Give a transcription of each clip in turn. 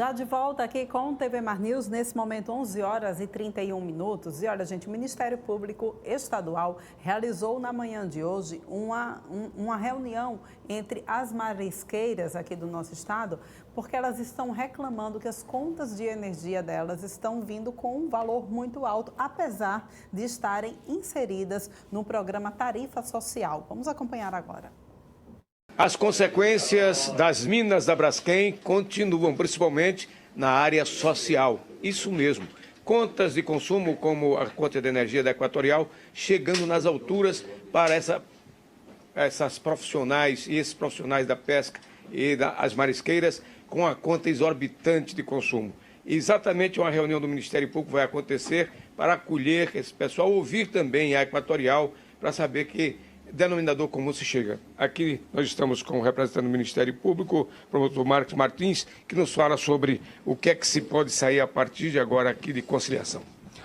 Já de volta aqui com o TV Mar News, nesse momento 11 horas e 31 minutos. E olha, gente, o Ministério Público Estadual realizou na manhã de hoje uma reunião entre as marisqueiras aqui do nosso estado, porque elas estão reclamando que as contas de energia delas estão vindo com um valor muito alto, apesar de estarem inseridas no programa Tarifa Social. Vamos acompanhar agora. As consequências das minas da Braskem continuam, principalmente na área social. Isso mesmo, contas de consumo como a conta de energia da Equatorial chegando nas alturas para essas profissionais e esses profissionais da pesca e das marisqueiras com a conta exorbitante de consumo. Exatamente uma reunião do Ministério Público vai acontecer para acolher esse pessoal, ouvir também a Equatorial para saber que denominador comum se chega. Aqui nós estamos com o representante do Ministério Público, o promotor Marcos Martins, que nos fala sobre o que é que se pode sair a partir de agora aqui de conciliação.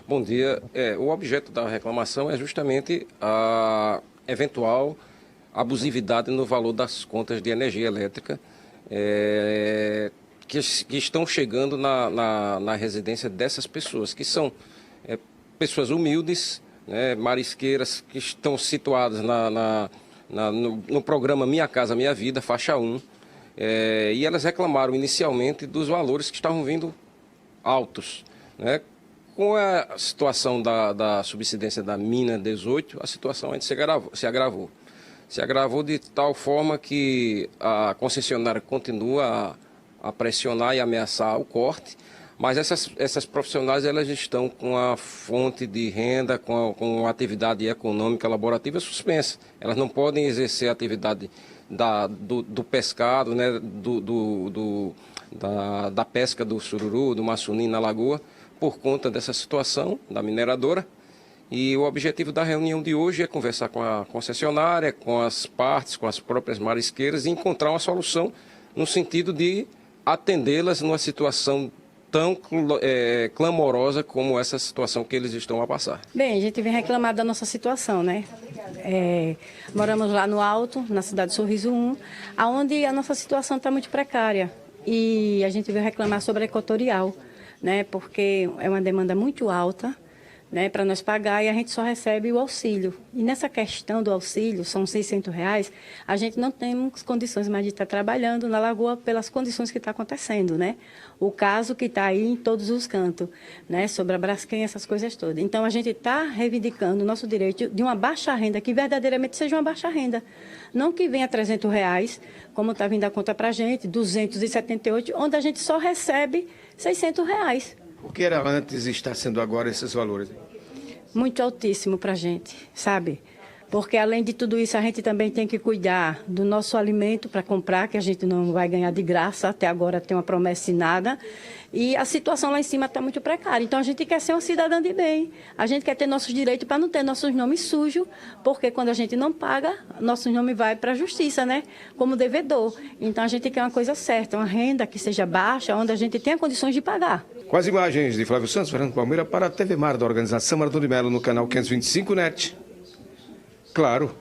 Bom dia. O objeto da reclamação é justamente a eventual abusividade no valor das contas de energia elétrica que estão chegando na residência dessas pessoas, que são pessoas humildes, marisqueiras que estão situadas no programa Minha Casa Minha Vida, faixa 1, e elas reclamaram inicialmente dos valores que estavam vindo altos. Com a situação da subsidência da mina 18, a situação ainda se agravou. Se agravou de tal forma que a concessionária continua a pressionar e ameaçar o corte, mas essas profissionais elas estão com a fonte de renda, com a atividade econômica laborativa suspensa. Elas não podem exercer a atividade do pescado, da pesca do sururu, do maçunim na lagoa, por conta dessa situação da mineradora. E o objetivo da reunião de hoje é conversar com a concessionária, com as partes, com as próprias marisqueiras e encontrar uma solução no sentido de atendê-las numa situação tão clamorosa como essa situação que eles estão a passar. Bem, a gente vem reclamar da nossa situação, né? Moramos lá no Alto, na cidade de Sorriso 1, onde a nossa situação está muito precária. E a gente veio reclamar sobre a Equatorial, né? Porque é uma demanda muito alta, né, para nós pagar, e a gente só recebe o auxílio. E nessa questão do auxílio, são R$600, a gente não tem condições mais de estar trabalhando na lagoa pelas condições que está acontecendo, né? O caso que está aí em todos os cantos, né, sobre a Braskem, essas coisas todas. Então, a gente está reivindicando o nosso direito de uma baixa renda, que verdadeiramente seja uma baixa renda. Não que venha R$300, como está vindo a conta para a gente, 278, onde a gente só recebe R$600. O que era antes e está sendo agora esses valores? Muito altíssimo para a gente, sabe? Porque, além de tudo isso, a gente também tem que cuidar do nosso alimento para comprar, que a gente não vai ganhar de graça, até agora tem uma promessa e nada. E a situação lá em cima está muito precária. Então, a gente quer ser uma cidadã de bem. A gente quer ter nossos direitos para não ter nossos nomes sujos, porque quando a gente não paga, nosso nome vai para a justiça, né? Como devedor. Então, a gente quer uma coisa certa, uma renda que seja baixa, onde a gente tenha condições de pagar. Com as imagens de Flávio Santos, Fernando Palmeira, para a TV Mar da organização Maratona de Melo, no canal 525 NET. Claro.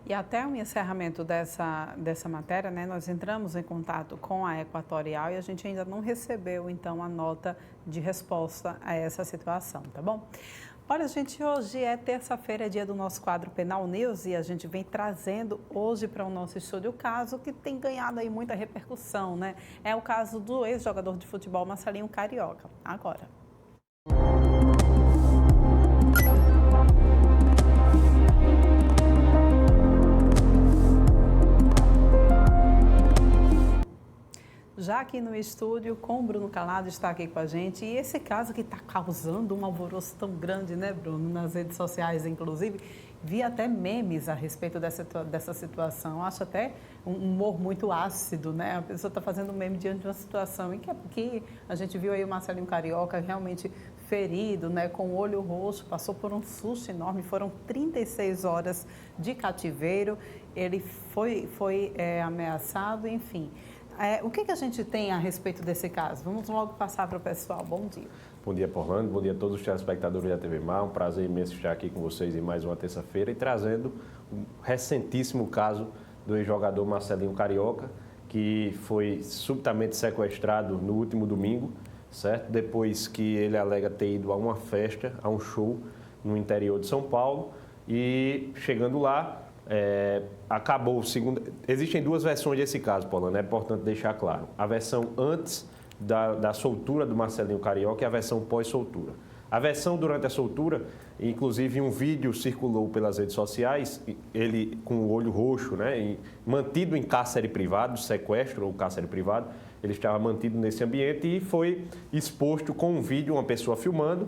E até o encerramento dessa matéria, né, nós entramos em contato com a Equatorial e a gente ainda não recebeu, então, a nota de resposta a essa situação, tá bom? Olha, gente, hoje é terça-feira, é dia do nosso quadro Penal News e a gente vem trazendo hoje para o nosso estúdio o caso que tem ganhado aí muita repercussão, né? É o caso do ex-jogador de futebol Marcelinho Carioca. Agora. Já aqui no estúdio, com o Bruno Calado, está aqui com a gente. E esse caso que está causando um alvoroço tão grande, né, Bruno? Nas redes sociais, inclusive. Vi até memes a respeito dessa situação. Acho até um humor muito ácido, né? A pessoa está fazendo meme diante de uma situação em que a gente viu aí o Marcelinho Carioca realmente ferido, né, com o olho roxo, passou por um susto enorme. Foram 36 horas de cativeiro. Ele foi ameaçado, enfim. O que a gente tem a respeito desse caso? Vamos logo passar para o pessoal. Bom dia. Bom dia, Orlando. Bom dia a todos os telespectadores da TV Mar. Um prazer imenso estar aqui com vocês em mais uma terça-feira e trazendo um recentíssimo caso do ex-jogador Marcelinho Carioca, que foi subitamente sequestrado no último domingo, certo? Depois que ele alega ter ido a uma festa, a um show no interior de São Paulo, e chegando lá, acabou, existem duas versões desse caso, Paulana, é importante deixar claro. A versão antes da soltura do Marcelinho Carioca e a versão pós-soltura. A versão durante a soltura, inclusive um vídeo circulou pelas redes sociais, ele com o olho roxo, né, mantido em cárcere privado, sequestro ou cárcere privado, ele estava mantido nesse ambiente e foi exposto com um vídeo, uma pessoa filmando,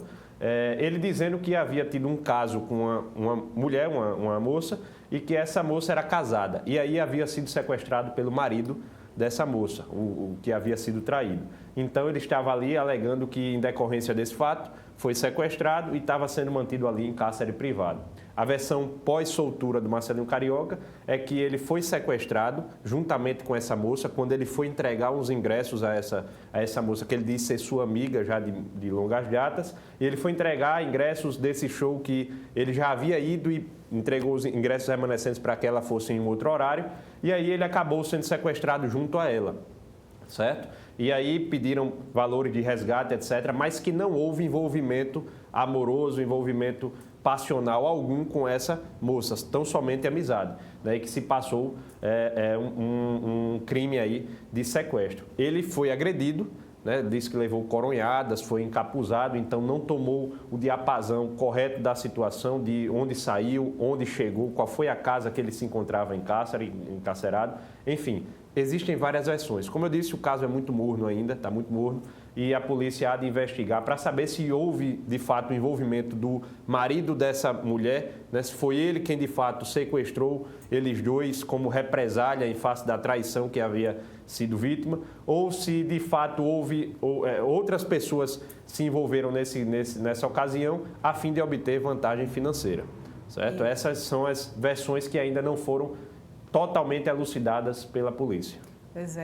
ele dizendo que havia tido um caso com uma mulher, uma moça, e que essa moça era casada. E aí havia sido sequestrado pelo marido dessa moça, o que havia sido traído. Então ele estava ali alegando que, em decorrência desse fato, foi sequestrado e estava sendo mantido ali em cárcere privado. A versão pós-soltura do Marcelinho Carioca é que ele foi sequestrado juntamente com essa moça quando ele foi entregar uns ingressos a essa moça, que ele disse ser sua amiga já de longas datas, e ele foi entregar ingressos desse show que ele já havia ido e entregou os ingressos remanescentes para que ela fosse em um outro horário, e aí ele acabou sendo sequestrado junto a ela, certo? E aí pediram valores de resgate, etc., mas que não houve envolvimento amoroso, envolvimento passional algum com essa moça, tão somente amizade, né? E que se passou um crime aí de sequestro. Ele foi agredido, né? Disse que levou coronhadas, foi encapuzado, então não tomou o diapasão correto da situação, de onde saiu, onde chegou, qual foi a casa que ele se encontrava encarcerado, enfim. Existem várias versões. Como eu disse, o caso é muito morno ainda, está muito morno, e a polícia há de investigar para saber se houve, de fato, o envolvimento do marido dessa mulher, né? Se foi ele quem, de fato, sequestrou eles dois como represália em face da traição que havia sido vítima, ou se, de fato, houve outras pessoas se envolveram nessa ocasião a fim de obter vantagem financeira, certo? Essas são as versões que ainda não foram totalmente elucidadas pela polícia. Pois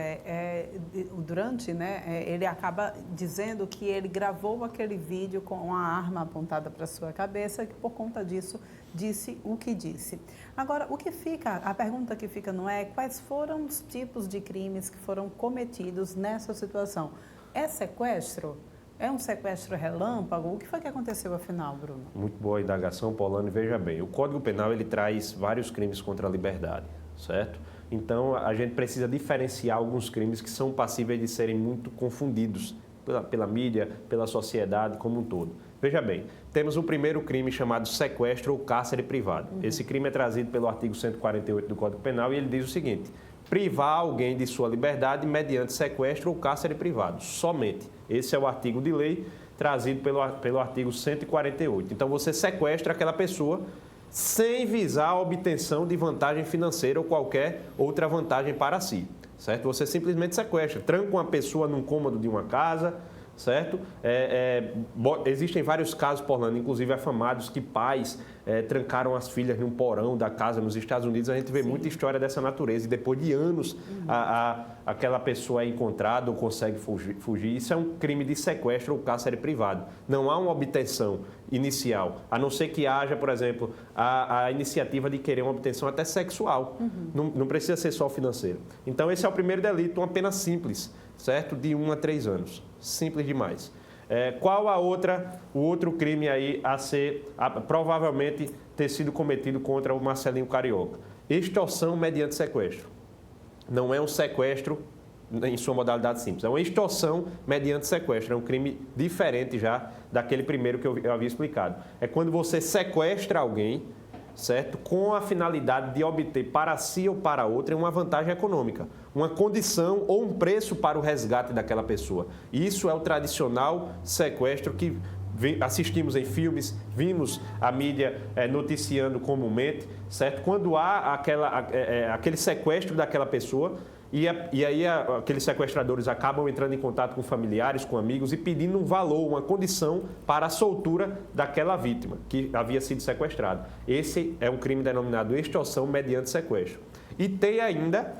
durante, né, ele acaba dizendo que ele gravou aquele vídeo com uma arma apontada para a sua cabeça, que por conta disso disse o que disse. Agora, a pergunta que fica não é quais foram os tipos de crimes que foram cometidos nessa situação. É sequestro? É um sequestro relâmpago? O que foi que aconteceu afinal, Bruno? Muito boa indagação, Paulana. Veja bem, o Código Penal ele traz vários crimes contra a liberdade, certo? Então, a gente precisa diferenciar alguns crimes que são passíveis de serem muito confundidos pela mídia, pela sociedade como um todo. Veja bem, temos o primeiro crime chamado sequestro ou cárcere privado. Esse crime é trazido pelo artigo 148 do Código Penal e ele diz o seguinte: privar alguém de sua liberdade mediante sequestro ou cárcere privado, somente. Esse é o artigo de lei trazido pelo artigo 148. Então, você sequestra aquela pessoa sem visar a obtenção de vantagem financeira ou qualquer outra vantagem para si, certo? Você simplesmente sequestra, tranca uma pessoa num cômodo de uma casa, certo? Existem vários casos, Paulana, inclusive afamados, que pais trancaram as filhas num porão da casa nos Estados Unidos. A gente vê muita história dessa natureza e depois de anos aquela pessoa é encontrada ou consegue fugir. Isso é um crime de sequestro ou cárcere privado. Não há uma obtenção inicial, a não ser que haja, por exemplo, a iniciativa de querer uma obtenção até sexual. Não precisa ser só financeiro. Então, esse é o primeiro delito, uma pena simples, certo? De 1 a 3 anos. Simples demais. Qual o outro crime aí provavelmente ter sido cometido contra o Marcelinho Carioca? Extorsão mediante sequestro. Não é um sequestro em sua modalidade simples, é uma extorsão mediante sequestro. É um crime diferente já daquele primeiro que eu havia explicado. É quando você sequestra alguém, certo? Com a finalidade de obter para si ou para outra uma vantagem econômica, uma condição ou um preço para o resgate daquela pessoa. Isso é o tradicional sequestro que assistimos em filmes, vimos a mídia noticiando comumente, certo? Quando há aquele sequestro daquela pessoa e aí aqueles sequestradores acabam entrando em contato com familiares, com amigos e pedindo um valor, uma condição para a soltura daquela vítima que havia sido sequestrada. Esse é um crime denominado extorsão mediante sequestro. E tem ainda,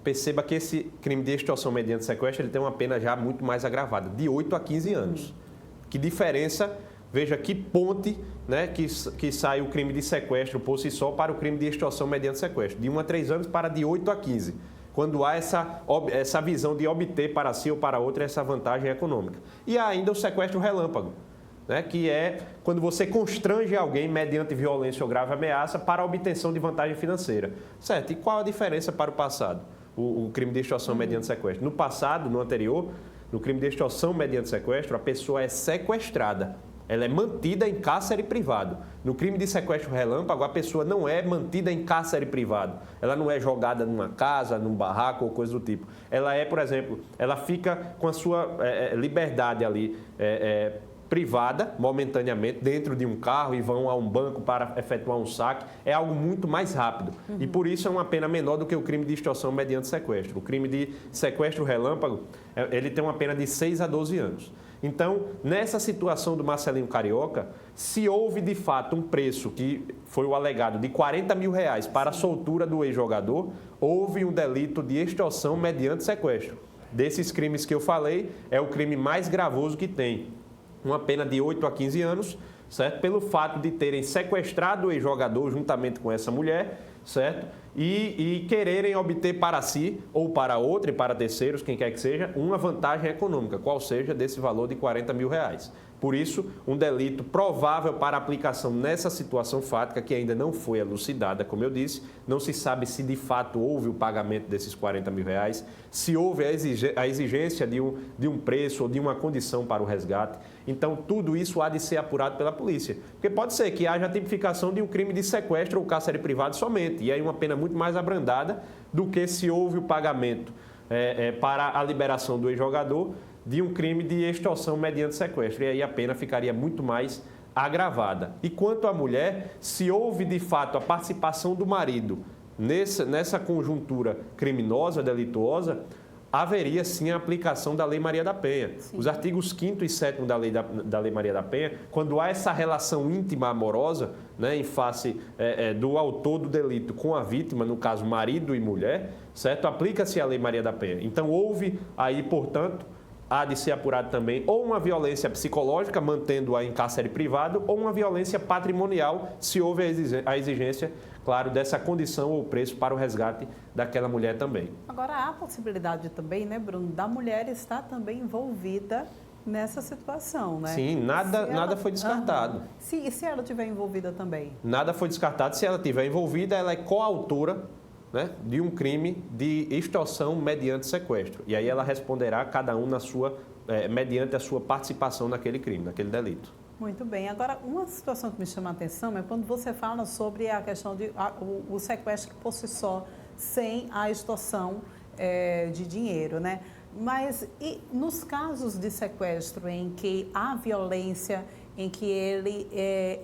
perceba que esse crime de extorsão mediante sequestro ele tem uma pena já muito mais agravada, de 8 a 15 anos. Que diferença, veja que ponte, né, que sai o crime de sequestro por si só para o crime de extorsão mediante sequestro. De 1 a 3 anos para de 8 a 15. quando há essa visão de obter para si ou para outra essa vantagem econômica. E há ainda o sequestro relâmpago, né, que é quando você constrange alguém mediante violência ou grave ameaça para a obtenção de vantagem financeira. Certo? E qual a diferença para o passado? O crime de extorsão mediante sequestro. No passado, no anterior, no crime de extorsão mediante sequestro, a pessoa é sequestrada. Ela é mantida em cárcere privado. No crime de sequestro relâmpago, a pessoa não é mantida em cárcere privado. Ela não é jogada numa casa, num barraco ou coisa do tipo. Ela é, por exemplo, ela fica com a sua liberdade ali privada, momentaneamente, dentro de um carro e vão a um banco para efetuar um saque. É algo muito mais rápido. E por isso é uma pena menor do que o crime de extorsão mediante sequestro. O crime de sequestro relâmpago, ele tem uma pena de 6 a 12 anos. Então, nessa situação do Marcelinho Carioca, se houve de fato um preço que foi o alegado de R$40 mil para a soltura do ex-jogador, houve um delito de extorsão mediante sequestro. Desses crimes que eu falei, é o crime mais gravoso que tem. Uma pena de 8 a 15 anos, certo? Pelo fato de terem sequestrado o ex-jogador juntamente com essa mulher, certo? E quererem obter para si, ou para outra e para terceiros, quem quer que seja, uma vantagem econômica, qual seja desse valor de R$40 mil. Por isso, um delito provável para aplicação nessa situação fática, que ainda não foi elucidada, como eu disse, não se sabe se de fato houve o pagamento desses R$40 mil, se houve a exigência de um preço ou de uma condição para o resgate. Então, tudo isso há de ser apurado pela polícia. Porque pode ser que haja a tipificação de um crime de sequestro ou cárcere privado somente, e aí uma pena muito mais abrandada do que se houve o pagamento para a liberação do ex-jogador de um crime de extorsão mediante sequestro. E aí a pena ficaria muito mais agravada. E quanto à mulher, se houve de fato a participação do marido nessa conjuntura criminosa, delituosa, haveria sim a aplicação da Lei Maria da Penha. Sim. Os artigos 5º e 7º da Lei Maria da Penha, quando há essa relação íntima amorosa, né, em face do autor do delito com a vítima, no caso marido e mulher, certo? Aplica-se a Lei Maria da Penha. Então houve aí, portanto, há de ser apurado também ou uma violência psicológica, mantendo-a em cárcere privado, ou uma violência patrimonial, se houve a exigência, claro, dessa condição ou preço para o resgate daquela mulher também. Agora, há a possibilidade também, né, Bruno, da mulher estar também envolvida nessa situação, né? Sim, nada foi descartado. E se ela estiver envolvida também? Nada foi descartado. Se ela estiver envolvida, ela é coautora, né, de um crime de extorsão mediante sequestro. E aí ela responderá cada um mediante a sua participação naquele crime, naquele delito. Muito bem. Agora, uma situação que me chama a atenção é quando você fala sobre a questão de o sequestro por si só, sem a extorsão de dinheiro, né? Mas e nos casos de sequestro em que há violência, em que ele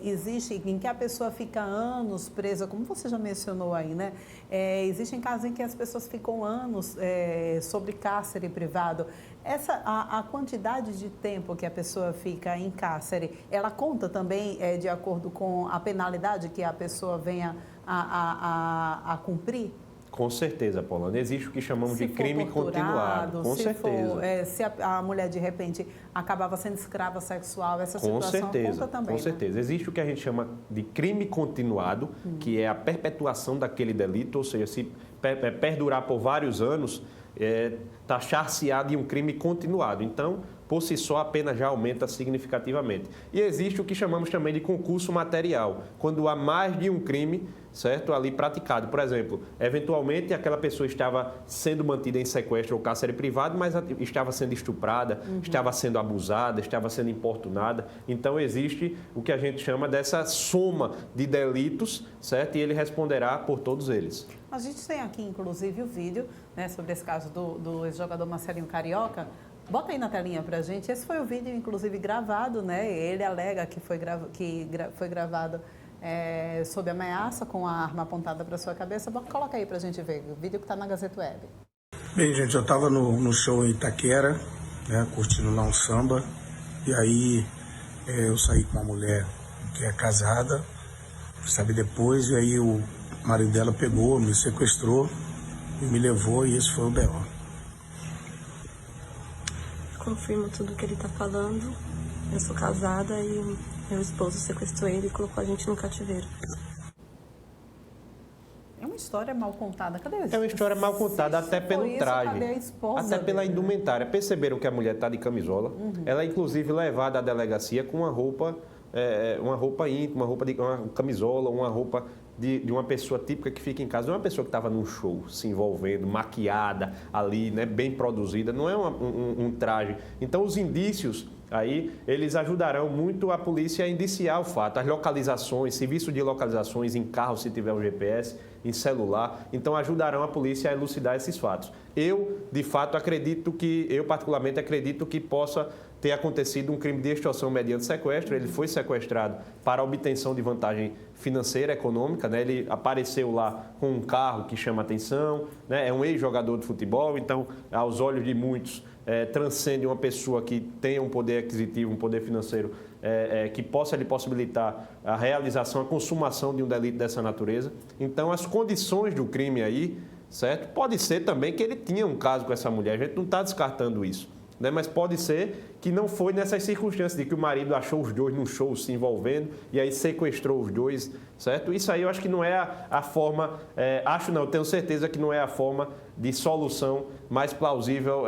existe, em que a pessoa fica anos presa, como você já mencionou aí, né? Existem casos em que as pessoas ficam anos sobre cárcere privado. A quantidade de tempo que a pessoa fica em cárcere, ela conta também de acordo com a penalidade que a pessoa venha a cumprir? Com certeza, Paulana. Existe o que chamamos de crime continuado. Com certeza. Se a mulher, de repente, acabava sendo escrava sexual, essa situação conta também. Com certeza. Existe o que a gente chama de crime continuado, que é a perpetuação daquele delito, ou seja, se perdurar por vários anos, taxar-se-á de um crime continuado. Então, por si só, a pena já aumenta significativamente. E existe o que chamamos também de concurso material, quando há mais de um crime, certo, ali praticado. Por exemplo, eventualmente aquela pessoa estava sendo mantida em sequestro ou cárcere privado, mas estava sendo estuprada, estava sendo abusada, estava sendo importunada. Então existe o que a gente chama dessa soma de delitos, certo? E ele responderá por todos eles. A gente tem aqui, inclusive, o vídeo, né, sobre esse caso do ex-jogador Marcelinho Carioca. Bota aí na telinha pra gente. Esse foi o vídeo, inclusive, gravado, né? Ele alega que foi gravado sob ameaça, com a arma apontada para sua cabeça. Coloca aí pra gente ver, o vídeo que está na Gazeta Web. Bem, gente, eu estava no show em Itaquera, né, curtindo lá um samba, e aí eu saí com uma mulher que é casada, sabe, depois, e aí o marido dela pegou, me sequestrou e me levou, e esse foi o B.O. Confirmo tudo que ele está falando. Eu sou casada e meu esposo sequestrou ele e colocou a gente no cativeiro. É uma história mal contada. Cadê isso? É uma história mal contada até pelo traje, cadê a esposa até pela dele, né? indumentária. Perceberam que a mulher está de camisola. Ela é inclusive levada à delegacia com uma roupa íntima, uma camisola, uma roupa de uma pessoa típica que fica em casa. Não é uma pessoa que estava num show, se envolvendo, maquiada ali, né, bem produzida. Não é um traje. Então, os indícios aí, eles ajudarão muito a polícia a indiciar o fato. As localizações, serviço de localizações em carro, se tiver um GPS, em celular. Então, ajudarão a polícia a elucidar esses fatos. Eu, de fato, particularmente acredito que possa ter acontecido um crime de extorsão mediante sequestro. Ele foi sequestrado para a obtenção de vantagem financeira, econômica, né? Ele apareceu lá com um carro que chama atenção, né? É um ex-jogador de futebol, então, aos olhos de muitos, transcende uma pessoa que tenha um poder aquisitivo, um poder financeiro que possa lhe possibilitar a realização, a consumação de um delito dessa natureza. Então, as condições do crime aí, certo? Pode ser também que ele tinha um caso com essa mulher, a gente não está descartando isso, né? Mas pode ser que não foi nessas circunstâncias de que o marido achou os dois num show se envolvendo e aí sequestrou os dois, certo? Isso aí eu acho que não é a forma, eu tenho certeza que não é a forma de solução mais plausível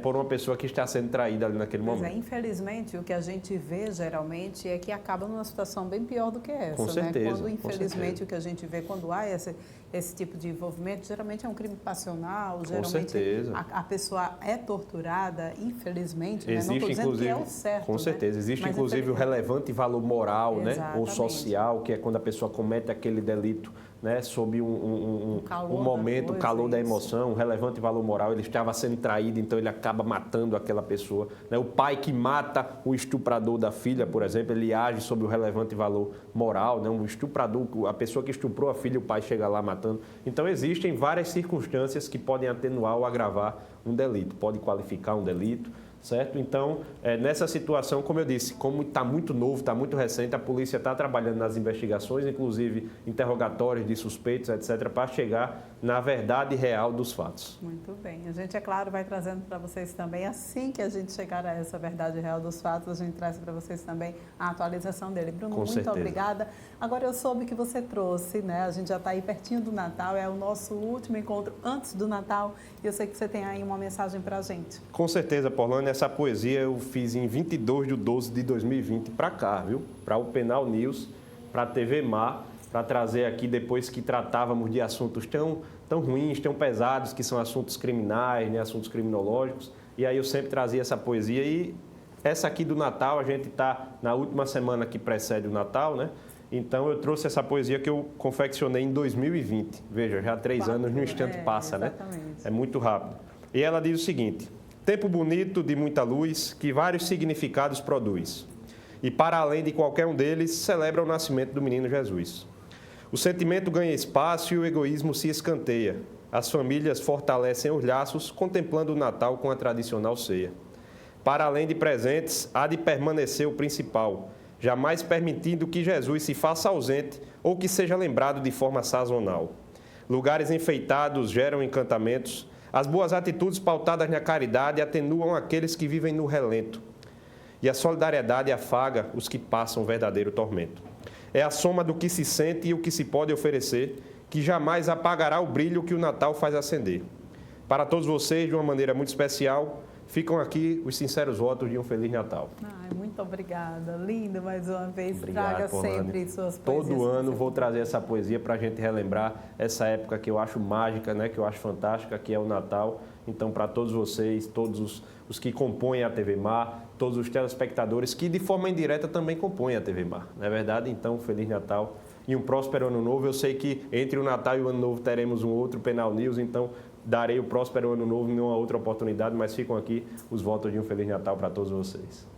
por uma pessoa que está sendo traída ali naquele momento. Infelizmente, o que a gente vê geralmente é que acaba numa situação bem pior do que essa. Com certeza. Quando, infelizmente, o que a gente vê quando há esse tipo de envolvimento, geralmente é um crime passional, geralmente a pessoa é torturada, infelizmente, né? Não estou dizendo que é o certo. Com certeza. Existe, mas inclusive, o relevante valor moral, né? Ou social, que é quando a pessoa comete aquele delito, né? Sob um momento, o calor da emoção, um relevante valor moral. Ele estava sendo traído, então ele acaba matando aquela pessoa, né? O pai que mata o estuprador da filha, por exemplo, ele age sob o relevante valor moral, né? Um estuprador, a pessoa que estuprou a filha, o pai chega lá matando. Então, existem várias circunstâncias que podem atenuar ou agravar um delito. Pode qualificar um delito, certo? Então, nessa situação, como eu disse, como está muito novo, está muito recente, a polícia está trabalhando nas investigações, inclusive interrogatórios de suspeitos, etc., para chegar na verdade real dos fatos. Muito bem. A gente, é claro, vai trazendo para vocês também, assim que a gente chegar a essa verdade real dos fatos, a gente traz para vocês também a atualização dele. Bruno, muito obrigada. Agora, eu soube que você trouxe, né? A gente já está aí pertinho do Natal, é o nosso último encontro antes do Natal, e eu sei que você tem aí uma mensagem para a gente. Com certeza, Polane, essa poesia eu fiz em 22/12/2020 para cá, viu? Para o Penal News, para a TV Mar, para trazer aqui depois que tratávamos de assuntos tão ruins, tão pesados, que são assuntos criminais, né? Assuntos criminológicos. E aí eu sempre trazia essa poesia. E essa aqui do Natal, a gente está na última semana que precede o Natal, né? Então eu trouxe essa poesia que eu confeccionei em 2020. Veja, já há 3 anos, no instante passa, exatamente, né? É muito rápido. E ela diz o seguinte: tempo bonito de muita luz, que vários significados produz. E para além de qualquer um deles, celebra o nascimento do menino Jesus. O sentimento ganha espaço e o egoísmo se escanteia. As famílias fortalecem os laços, contemplando o Natal com a tradicional ceia. Para além de presentes, há de permanecer o principal, jamais permitindo que Jesus se faça ausente ou que seja lembrado de forma sazonal. Lugares enfeitados geram encantamentos. As boas atitudes pautadas na caridade atenuam aqueles que vivem no relento. E a solidariedade afaga os que passam verdadeiro tormento. É a soma do que se sente e o que se pode oferecer, que jamais apagará o brilho que o Natal faz acender. Para todos vocês, de uma maneira muito especial, ficam aqui os sinceros votos de um Feliz Natal. Muito obrigada. Lindo mais uma vez. Obrigado, traga Polane. sempre suas poesias. Todo ano vou trazer essa poesia para a gente relembrar essa época que eu acho mágica, né? Que eu acho fantástica, que é o Natal. Então, para todos vocês, todos os que compõem a TV Mar, todos os telespectadores que de forma indireta também compõem a TV Mar. Não é verdade? Então, Feliz Natal e um próspero Ano Novo. Eu sei que entre o Natal e o Ano Novo teremos um outro Penal News, então darei o próspero Ano Novo em uma outra oportunidade, mas ficam aqui os votos de um Feliz Natal para todos vocês.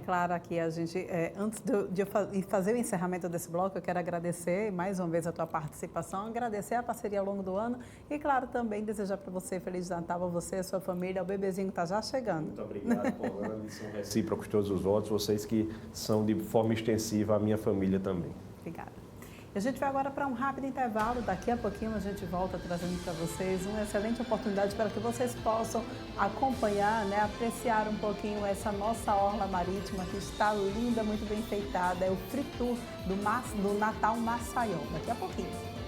Claro, aqui a gente, antes de fazer o encerramento desse bloco, eu quero agradecer mais uma vez a tua participação, agradecer a parceria ao longo do ano e, claro, também desejar para você Feliz Natal, a você, a sua família, o bebezinho que está já chegando. Muito obrigado, Polane, são recíprocos todos os votos, vocês que são de forma extensiva a minha família também. Obrigada. A gente vai agora para um rápido intervalo. Daqui a pouquinho a gente volta trazendo para vocês uma excelente oportunidade para que vocês possam acompanhar, né, apreciar um pouquinho essa nossa orla marítima que está linda, muito bem enfeitada. É o Free Tour do Natal Maceió. Daqui a pouquinho.